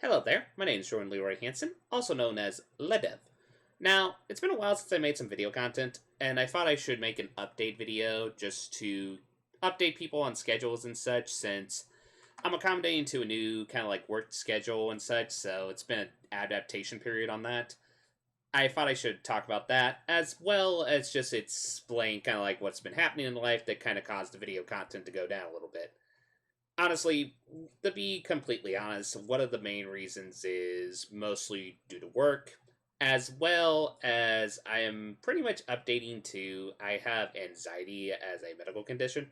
Hello there, my name is Jordan Leroy Hansen, also known as Ledev. Now, it's been a while since I made some video content, and I thought I should make an update video just to update people on schedules and such, since I'm accommodating to a new kind of like work schedule and such, so it's been an adaptation period on that. I thought I should talk about that, as well as just explain kind of like what's been happening in life that kind of caused the video content to go down a little bit. Honestly, to be completely honest, one of the main reasons is mostly due to work, as well as I am pretty much updating to I have anxiety as a medical condition.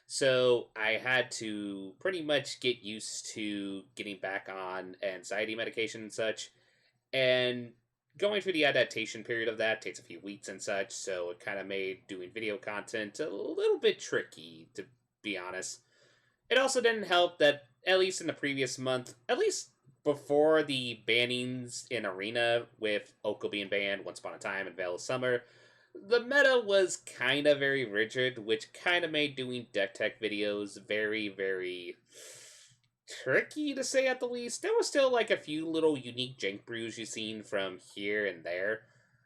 So I had to pretty much get used to getting back on anxiety medication and such. And going through the adaptation period of that takes a few weeks and such, so it kind of made doing video content a little bit tricky, to be honest. It also didn't help that, at least in the previous month, at least before the bannings in Arena, with Oko being banned, Once Upon a Time, and Veil of Summer, the meta was kind of very rigid, which kind of made doing deck tech videos very, very tricky, to say at the least. There was still like a few little unique jank brews you've seen from here and there.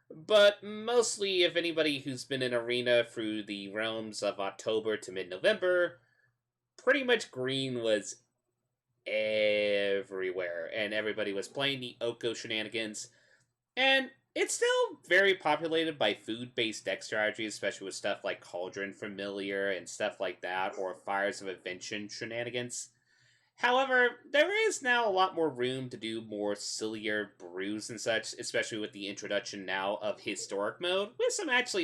But mostly, if anybody who's been in Arena through the realms of October to mid November, pretty much green was everywhere, and everybody was playing the Oko shenanigans. And it's still very populated by food-based deck strategies, especially with stuff like Cauldron Familiar and stuff like that, or Fires of Invention shenanigans. However, there is now a lot more room to do more sillier brews and such, especially with the introduction now of Historic Mode, with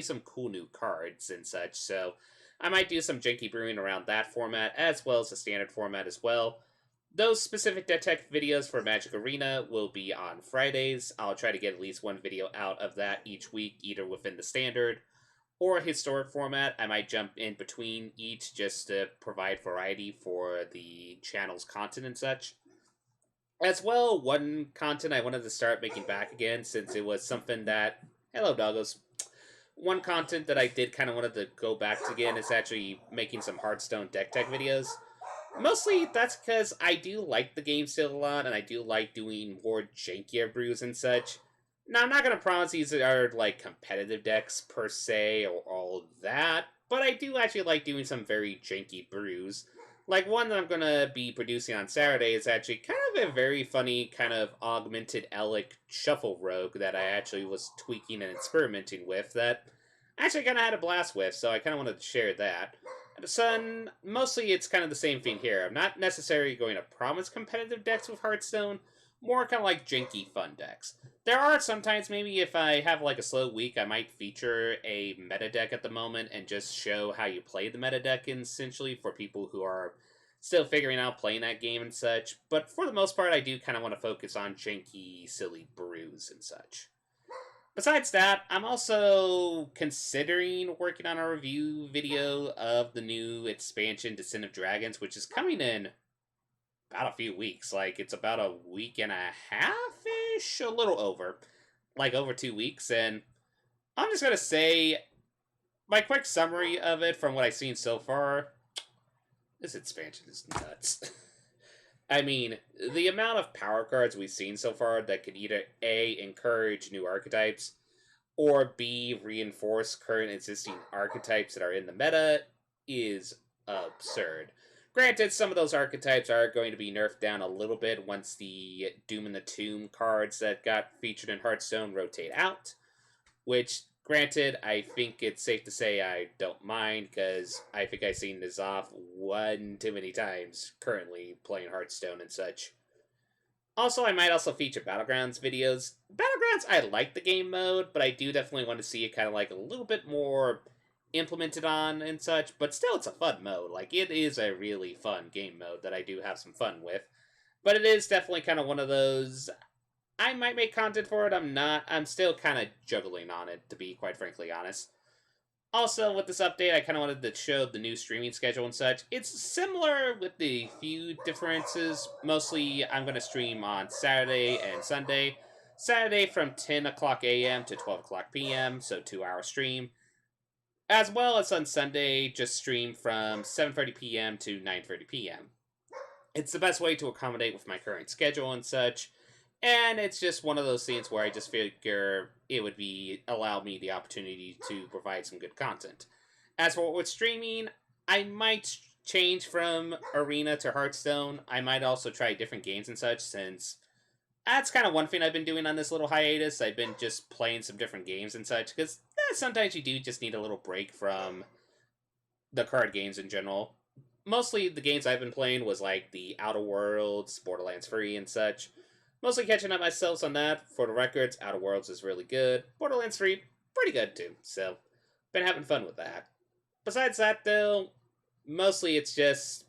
some cool new cards and such, so I might do some janky brewing around that format, as well as the standard format as well. Those specific deck tech videos for Magic Arena will be on Fridays. I'll try to get at least one video out of that each week, either within the standard or historic format. I might jump in between each just to provide variety for the channel's content and such. As well, one content I wanted to start making back again, since it was something that... Hello, doggos. One content that I did kind of wanted to go back to again is actually making some Hearthstone deck tech videos. Mostly that's because I do like the game still a lot, and I do like doing more jankier brews and such. Now, I'm not going to promise these are like competitive decks per se or all that, but I do actually like doing some very janky brews. Like one that I'm going to be producing on Saturday is actually kind of a very funny kind of augmented Alec shuffle rogue that I actually was tweaking and experimenting with that I actually kind of had a blast with, so I kind of wanted to share that. So, mostly it's kind of the same thing here. I'm not necessarily going to promise competitive decks with Hearthstone, more kind of like janky fun decks. There are sometimes, maybe if I have like a slow week, I might feature a meta deck at the moment and just show how you play the meta deck, essentially, for people who are still figuring out playing that game and such. But for the most part, I do kind of want to focus on janky, silly brews and such. Besides that, I'm also considering working on a review video of the new expansion, Descent of Dragons, which is coming in about a few weeks. Like, it's about a week and a half-ish? A little over. Like, over 2 weeks. And I'm just going to say, my quick summary of it from what I've seen so far, this expansion is nuts. I mean, the amount of power cards we've seen so far that could either A, encourage new archetypes, or B, reinforce current existing archetypes that are in the meta is absurd. Granted, some of those archetypes are going to be nerfed down a little bit once the Doom in the Tomb cards that got featured in Hearthstone rotate out, which, granted, I think it's safe to say I don't mind, because I think I've seen this off one too many times currently playing Hearthstone and such. Also, I might also feature Battlegrounds videos. Battlegrounds, I like the game mode, but I do definitely want to see it kind of like a little bit more implemented on and such, but still it's a fun mode. Like, it is a really fun game mode that I do have some fun with. But it is definitely kind of one of those... I might make content for it, I'm not. I'm still kind of juggling on it, to be quite frankly honest. Also, with this update, I kind of wanted to show the new streaming schedule and such. It's similar with the few differences. Mostly, I'm going to stream on Saturday and Sunday. Saturday from 10 o'clock a.m. to 12 o'clock p.m., so 2-hour stream. As well as on Sunday, just stream from 7:30 p.m. to 9:30 p.m. It's the best way to accommodate with my current schedule and such. And it's just one of those things where I just figure it would be allow me the opportunity to provide some good content. As for with streaming, I might change from Arena to Hearthstone. I might also try different games and such, since that's kind of one thing I've been doing on this little hiatus. I've been just playing some different games and such, because sometimes you do just need a little break from the card games in general. Mostly the games I've been playing was like the Outer Worlds, Borderlands 3, and such. Mostly catching up myself on that. For the records, Outer Worlds is really good. Borderlands 3, pretty good too. So, been having fun with that. Besides that, though, mostly it's just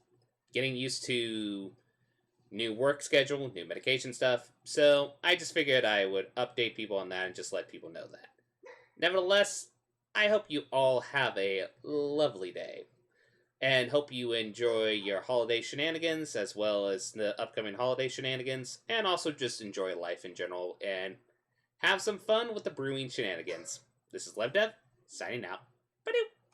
getting used to new work schedule, new medication stuff. So, I just figured I would update people on that and just let people know that. Nevertheless, I hope you all have a lovely day and hope you enjoy your holiday shenanigans as well as the upcoming holiday shenanigans, and also just enjoy life in general and have some fun with the brewing shenanigans. This is LevDev, signing out. Bye.